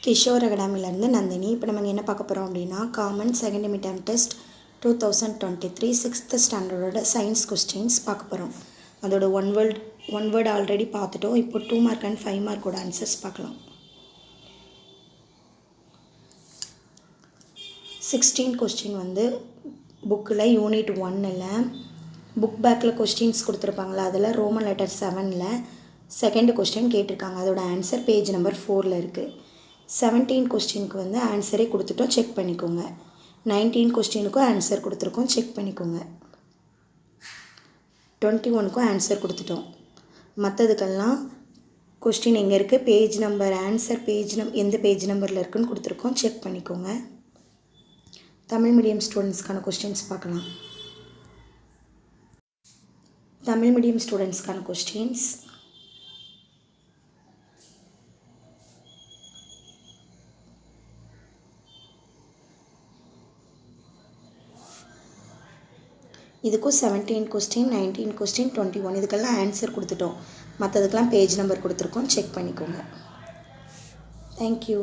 கிஷோர் அகாடமிலேருந்து நந்தினி. இப்போ நம்ம என்ன பார்க்க போகிறோம் அப்படின்னா, common second midterm test 2023 6th ஸ்டாண்டர்டோட சயின்ஸ் கொஸ்டின்ஸ் பார்க்க போகிறோம். அதோட ஒன் வேர்ட் ஆல்ரெடி பார்த்துட்டோம். இப்போ 2 மார்க் அண்ட் 5 மார்க்கோட ஆன்சர்ஸ் பார்க்கலாம். 16 கொஸ்டின் வந்து புக்கில் யூனிட் 1ல் புக் பேக்கில் கொஸ்டின்ஸ் கொடுத்துருப்பாங்களா, அதில் ரோமன் லெட்டர் 7ல் செகண்ட் கொஸ்டின் கேட்டிருக்காங்க. அதோட ஆன்சர் பேஜ் நம்பர் 4ல் இருக்குது. 17 கொஸ்டினுக்கு வந்து ஆன்சரே கொடுத்துட்டோம், செக் பண்ணிக்கோங்க. 19 கொஸ்டினுக்கும் ஆன்சர் கொடுத்துருக்கோம், செக் பண்ணிக்கோங்க. 21க்கும் ஆன்சர் கொடுத்துட்டோம். மற்றதுக்கெல்லாம் கொஸ்டின் எங்கே இருக்குது, பேஜ் நம்பர், ஆன்சர் எந்த பேஜ் நம்பரில் இருக்குதுன்னு கொடுத்துருக்கோம், செக் பண்ணிக்கோங்க. தமிழ் மீடியம் ஸ்டூடெண்ட்ஸ்க்கான கொஸ்டின்ஸ் பார்க்கலாம். தமிழ் மீடியம் ஸ்டூடெண்ட்ஸ்க்கான கொஸ்டின்ஸ் இதுக்கும் 17 கொஸ்டின், 19 கொஸ்டின், 21 இதுக்கெல்லாம் ஆன்சர் கொடுத்துட்டோம். மற்றதுக்கெல்லாம் பேஜ் நம்பர் கொடுத்துருக்கோம், செக் பண்ணிக்கோங்க. தேங்க்யூ.